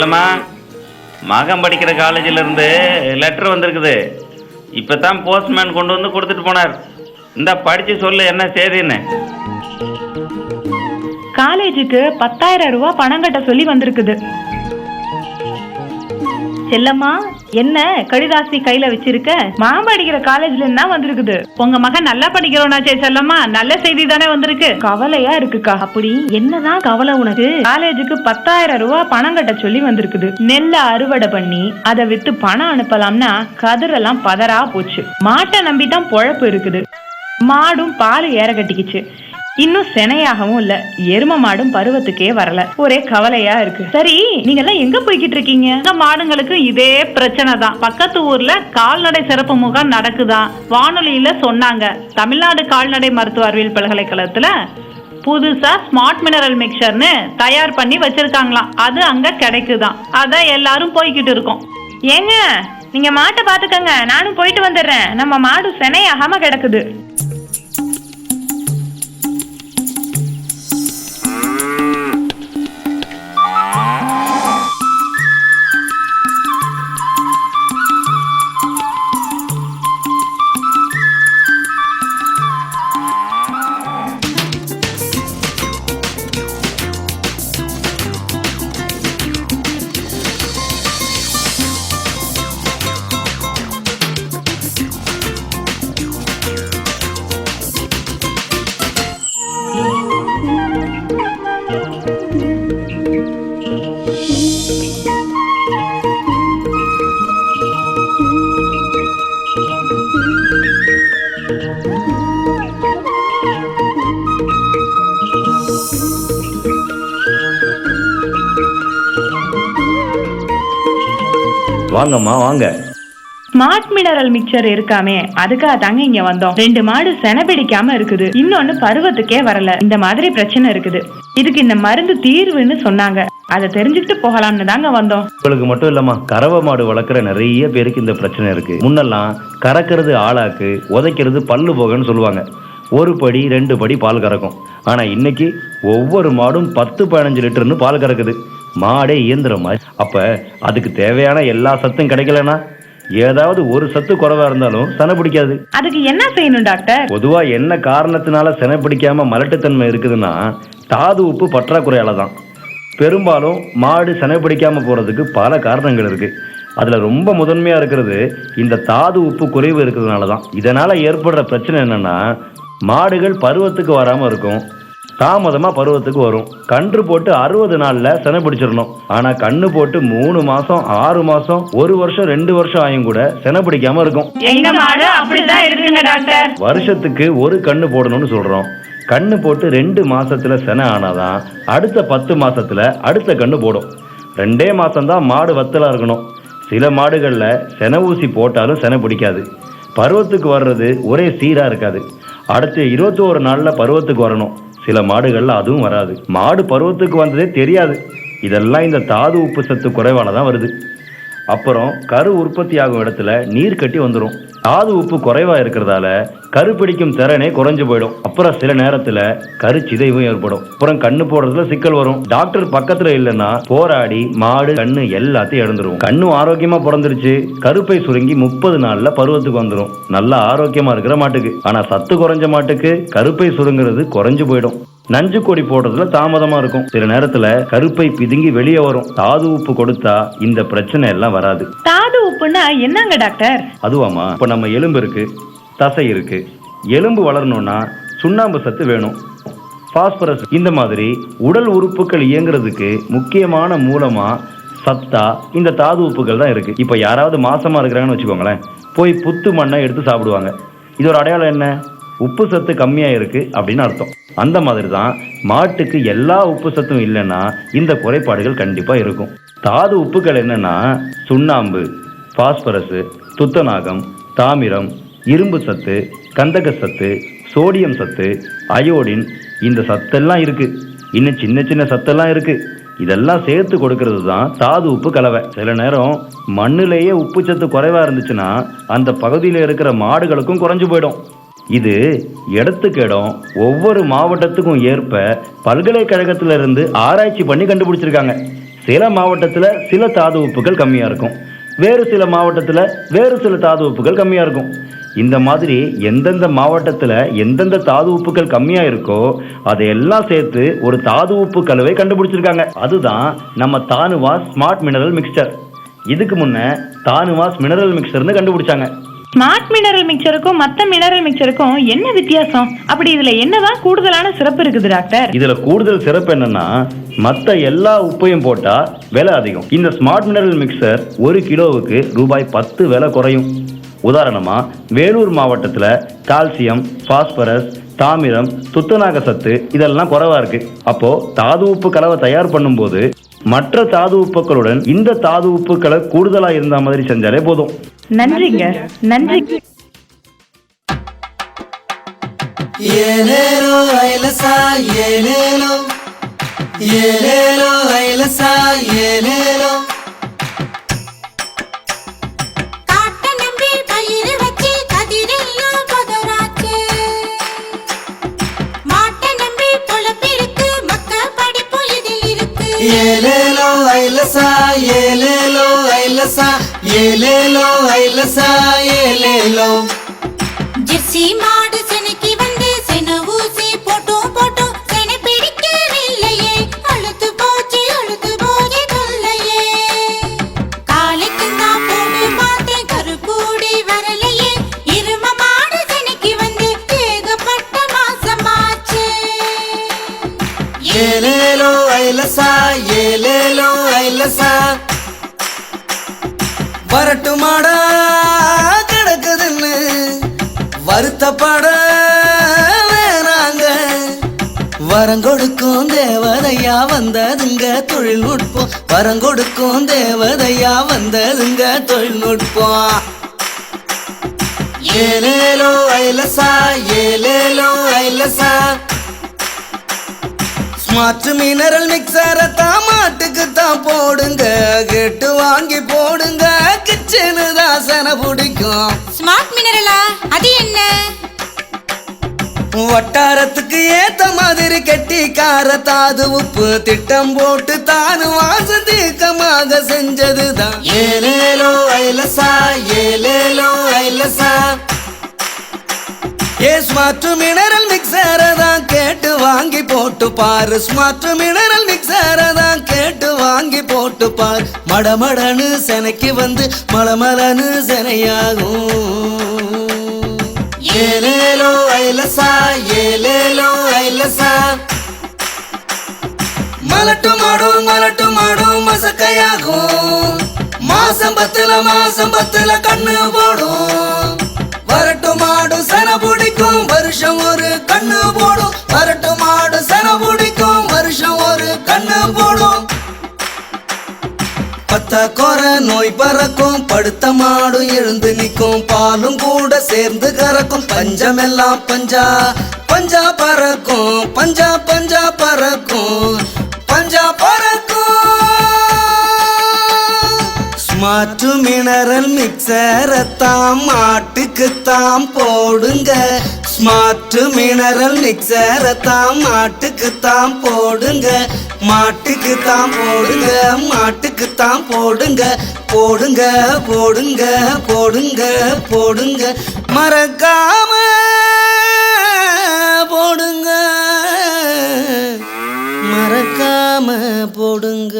செல்லம்மா, மகன் படிக்கிற காலேஜில் இருந்து லெட்டர் வந்திருக்குது. இப்போ தான் போஸ்ட்மேன் கொண்டு வந்து கொடுத்துட்டு போனார். இந்த படித்து சொல்லு என்ன செய்தின்னு. காலேஜுக்கு 10,000 ரூபாய் பணம் கட்ட சொல்லி வந்திருக்குது. செல்லம்மா, என்ன கடிதாசி கையில வச்சிருக்க? மாமா படிக்கிற காலேஜ்ல இருந்தா வந்திருக்குது. உங்க மகன் நல்லா படிக்கிறோனாச்சே செல்லம்மா, நல்ல செய்தி தானே வந்திருக்கு. கவலையா இருக்குக்கா. அப்படி என்னதான் கவலை உனக்கு? காலேஜுக்கு 10,000 ரூபாய் பணம் கட்ட சொல்லி வந்திருக்குது. நெல்லை அறுவடை பண்ணி அதை வித்து பணம் அனுப்பலாம்னா கதிரெல்லாம் பதறா போச்சு. மாட்டை நம்பிதான் பொழப்பு இருக்குது. மாடும் பால் ஏற கட்டிக்குச்சு. இன்னும் செனையாகவும் இல்ல. எரும மாடும் பருவத்துக்கே வரல. ஒரே கவலையா இருக்கு. சரி, நீங்க எல்லாம் எங்க போய்கிட்டு இருக்கீங்க? மாடுங்களுக்கு இதே பிரச்சனை தான். பக்கத்து ஊர்ல கால்நடை சிறப்பு முகாம் நடக்குதான். வானொலியில சொன்னாங்க. தமிழ்நாடு கால்நடை மருத்துவ அறிவியல் பல்கலைக்கழகத்துல புதுசா ஸ்மார்ட் மினரல் மிக்சர்னு தயார் பண்ணி வச்சிருக்காங்களாம். அது அங்க கிடைக்குதான். அதான் எல்லாரும் போய்கிட்டு இருக்கோம். ஏங்க, நீங்க மாட்டை பாத்துக்கங்க, நானும் போயிட்டு வந்துடுறேன். நம்ம மாடு செனையாகாம கிடக்குது. வாங்கம்மா வாங்க. ஸ்மார்ட் மினரல் மிக்சர் இருக்காமே, அதுக்காக தாங்க இங்க வந்தோம். 2 மாடு செனை பிடிக்காம இருக்குது. இன்னொன்னு பருவத்துக்கே வரல. இந்த மாதிரி பிரச்சனை இருக்குது. இதுக்கு இந்த மருந்து தீர்வுன்னு சொன்னாங்க. அதை தெரிஞ்சுக்கிட்டு போகலாம்னு தாங்க வந்தோம். உங்களுக்கு மட்டும் இல்லம்மா, கறவை மாடு வளர்க்குற நிறைய பேருக்கு இந்த பிரச்சனை இருக்கு. முன்னெல்லாம் கறக்கிறது ஆளாக்கு, உதைக்கிறது பல்லு போகன்னு சொல்லுவாங்க. 1 படி 2 படி பால் கறக்கும். ஆனா இன்னைக்கு ஒவ்வொரு மாடும் 10-15 லிட்டர்னு பால் கறக்குது. மாடே இயந்திரமா. அப்ப அதுக்கு தேவையான எல்லா சத்தும் கிடைக்கலனா ஏதாவது ஒரு சத்து குறைவா இருந்தாலும் செனை பிடிக்காது. அதுக்கு என்ன செய்யணும் டாக்டர்? பொதுவா என்ன காரணத்தினால செனை பிடிக்காம மலட்டுத்தன்மை இருக்குதுன்னா தாது உப்பு பற்றாக்குறையால தான். பெரும்பாலும் மாடு செனை பிடிக்காம போறதுக்கு பல காரணங்கள் இருக்கு. அதுல ரொம்ப முதன்மையா இருக்கிறது இந்த தாது உப்பு குறைவு இருக்கிறதுனால தான். இதனால ஏற்படுற பிரச்சனை என்னன்னா, மாடுகள் பருவத்துக்கு வராம இருக்கும். தாமதமா பருவத்துக்கு வரும். கன்று போட்டு 60 நாள்ல செனை பிடிச்சிடணும். ஆனா கண்ணு போட்டு 3 மாசம் 6 மாசம் 1 வருஷம் 2 வருஷம் ஆயும் கூட செனை பிடிக்காம இருக்கும். எங்க மாடு அப்படிதான் இருக்குங்க டாக்டர். வருஷத்துக்கு 1 கண்ணு போடணும்னு சொல்றோம். கண்ணு போட்டு 2 மாசத்துல செனை ஆனாதான் அடுத்த 10 மாசத்துல அடுத்த கண்ணு போடும். 2 மாசம்தான் மாடு வத்தலா இருக்கணும். சில மாடுகள்ல செனை ஊசி போட்டாலும் செனை பிடிக்காது. பருவத்துக்கு வர்றது ஒரே சீரா இருக்காது. அடுத்து 21 நாள்ல பருவத்துக்கு வரணும். சில மாடுகள்ல அதுவும் வராது. மாடு பருவத்துக்கு வந்ததே தெரியாது. இதெல்லாம் இந்த தாது உப்பு சத்து குறைவால தான் வருது. அப்புறம் கரு உற்பத்தி ஆகும் இடத்துல நீர் கட்டி வந்துடும். தாது உப்பு குறைவா இருக்கிறதால கரு பிடிக்கும் திறனே குறைஞ்சு போயிடும். அப்புறம் சில நேரத்துல கரு சிதைவும் ஏற்படும். அப்புறம் கண்ணு போடுறதுல சிக்கல் வரும். டாக்டர் பக்கத்துல இல்லைன்னா போராடி மாடு கண்ணு எல்லாத்தையும் இழந்துரும். கண்ணு ஆரோக்கியமா பிறந்துருச்சு. கருப்பை சுருங்கி 30 நாள்ல பருவத்துக்கு வந்துடும். நல்லா ஆரோக்கியமா இருக்கிற மாட்டுக்கு. ஆனா சத்து குறைஞ்ச மாட்டுக்கு கருப்பை சுருங்கிறது குறைஞ்சு போயிடும். நஞ்சு கொடி போடுறதுல தாமதமா இருக்கும். சில நேரத்துல கருப்பை பிதுங்கி வெளியே வரும். தாது உப்பு கொடுத்தா இந்த பிரச்சனை எல்லாம் வராது. தாது உப்புன்னா என்னங்க டாக்டர்? அதுவாமா, இப்ப நம்ம எலும்பு இருக்கு, தசை இருக்கு. எலும்பு வளரணும்னா சுண்ணாம்பு சத்து வேணும், பாஸ்பரஸ். இந்த மாதிரி உடல் உறுப்புகள் இயங்குறதுக்கு முக்கியமான மூலமா சத்தா இந்த தாது உப்புகள் தான் இருக்கு. இப்ப யாராவது மாசமா இருக்கிறாங்கன்னு வச்சுக்கோங்களேன், போய் புத்து மண்ணை எடுத்து சாப்பிடுவாங்க. இது ஒரு அடையாளம் என்ன? உப்பு சத்து கம்மியா இருக்கு அப்படின்னு அர்த்தம். அந்த மாதிரி தான் மாட்டுக்கு எல்லா உப்பு சத்தும் இல்லைன்னா இந்த குறைபாடுகள் கண்டிப்பா இருக்கும். தாது உப்புகள் என்னன்னா சுண்ணாம்பு, பாஸ்பரஸ், துத்தநாகம், தாமிரம், இரும்பு சத்து, கந்தக சத்து, சோடியம் சத்து, அயோடின். இந்த சத்தெல்லாம் இருக்கு. இன்னும் சின்ன சின்ன சத்தெல்லாம் இருக்கு. இதெல்லாம் சேர்த்து கொடுக்கறது தான் தாது உப்பு கலவை. சில நேரம் மண்ணிலேயே உப்பு சத்து குறைவா இருந்துச்சுன்னா அந்த பகுதியில் இருக்கிற மாடுகளுக்கும் குறைஞ்சு போயிடும். இது இடத்துக்கு இடம் ஒவ்வொரு மாவட்டத்துக்கும் ஏற்ப பல்கலைக்கழகத்திலிருந்து ஆராய்ச்சி பண்ணி கண்டுபிடிச்சிருக்காங்க. சில மாவட்டத்தில் சில தாது உப்புகள் கம்மியாக இருக்கும், வேறு சில மாவட்டத்தில் வேறு சில தாது உப்புகள் கம்மியாக இருக்கும். இந்த மாதிரி எந்தெந்த மாவட்டத்தில் எந்தெந்த தாது உப்புகள் கம்மியாக இருக்கோ அதையெல்லாம் சேர்த்து ஒரு தாது உப்பு கலவை கண்டுபிடிச்சிருக்காங்க. அதுதான் நம்ம தானுவாஸ் ஸ்மார்ட் மினரல் மிக்சர். இதுக்கு முன்ன தானுவாஸ் மினரல் மிக்சர்னு கண்டுபிடிச்சாங்க. ஸ்மார்ட் மினரல் மிக்சருக்கும் மற்ற மினரல் மிக்சருக்கும் என்ன வித்தியாசம்? அப்படி இதுல என்னதான் கூடுதலான சிறப்பு இருக்குது டாக்டர்? இதுல கூடுதல் சிறப்பு என்னன்னா, மற்ற எல்லா உப்பையும் போட்டா விலை அதிகம். இந்த ஸ்மார்ட் மினரல் மிக்சர் 1 கிலோவுக்கு ரூபாய் 10 விலை குறையும். உதாரணமா வேலூர் மாவட்டத்தில் கால்சியம், பாஸ்பரஸ், தாமிரம், துத்தநாக சத்து இதெல்லாம் குறைவா இருக்கு. அப்போ தாது உப்பு கலவை தயார் பண்ணும்போது மற்ற தாது உப்புகளுடன் இந்த தாது உப்புக்களை கூடுதலா இருந்த மாதிரி செஞ்சாலே போதும். நன்றிங்க, நன்றி. ஏலேலோ ஐலசா ஏலேலோ, ஏலேலோ ஐலசா ஏலேலோ. காட்ட நம்பி பயிர் வச்சு கதிரெல்லாம் பதறாச்சு. மாட்ட நம்பி பொழப்பிருக்கு, மக்க படிப்பு இதில் இருக்கு. ஏலேலோ ஐலசா ஏலேலோ ஐலசா, ஏலேலோ ஐலசா ஏலேலோ. ஜெர்சி மாடு செனைக்கு வந்து சென ஊசி போட்டும் போட்டும் செனை பிடிக்கவில்லையே. அழுத்து போச்சு தொல்லையே. காலைக்கு நான் போடு பார்த்தேன், கரு கூடி வரலையே. இரும மாடு செனைக்கு வந்து ஏகப்பட்ட மாசமாச்சு. ஏலேலோ ஐலசா ஏலேலோ ஐலசா. வரட்டுமாடா கிடக்குதுன்னு வருத்தப்பட வேணாங்க. வரங்கொடுக்கும் தேவதையா வந்ததுங்க தொழில்நுட்பம். வரங்கொடுக்கும் தேவதையா வந்ததுங்க தொழில்நுட்பம். ஏலேலோ ஐலசா ஏலேலோ ஐலசா. ஸ்மார்ட் மினரல் மிக்சரை தான் மாட்டுக்கு தான் போடுங்க, கேட்டு வாங்கி போடுங்க, கிச்சனு தாசனை பிடிக்கும். ஸ்மார்ட் மினரலா? அது என்ன? வட்டாரத்துக்கு ஏத்த மாதிரி கெட்டிக்கார தாது உப்பு திட்டம் போட்டு தானு வாசதீக்கமாக செஞ்சதுதான் ஏலேலோ ஐலசா ஏலேலோ ஐலசா. ஸ்மார்ட் மினரல் மிக்சரை தான் கேட்டு வாங்கி போட்டு பாரு. ஸ்மார்ட் மினரல் மிக்சரை தான் கேட்டு வாங்கி போட்டு பாரு. மடமடனு செனைக்கு வந்து மலமலனு செனையாகும். ஏலேலோ ஐலசா ஏலேலோ ஐலசா. மலட்டு மாடும் மசக்கையாகும். மாசம் 10 கண்ணு போடும். வரட்டு மாடு சன பிடிக்கும், வருஷம் ஒரு கண்ணு போடும். வரட்டு மாடு சன பிடிக்கும், வருஷம் ஒரு கண்ணு போடும். பத்த குறை நோய் பறக்கும், படுத்த மாடு எழுந்து நிற்கும். பாலும் கூட சேர்ந்து கறக்கும். பஞ்சமெல்லாம் பஞ்சா பஞ்சா பறக்கும், பஞ்சா பஞ்சா பறக்கும், பஞ்சா பறக்கும். ஸ்மார்ட் மினரல் மிக்சரை தாம் மாட்டுக்கு தாம் போடுங்க. ஸ்மார்ட் மினரல் மிக்சரை தாம் மாட்டுக்கு தாம் போடுங்க. மாட்டுக்கு தாம் போடுங்க, மாட்டுக்கு தாம் போடுங்க. போடுங்க போடுங்க போடுங்க போடுங்க, மறக்காம போடுங்க, மறக்காம போடுங்க.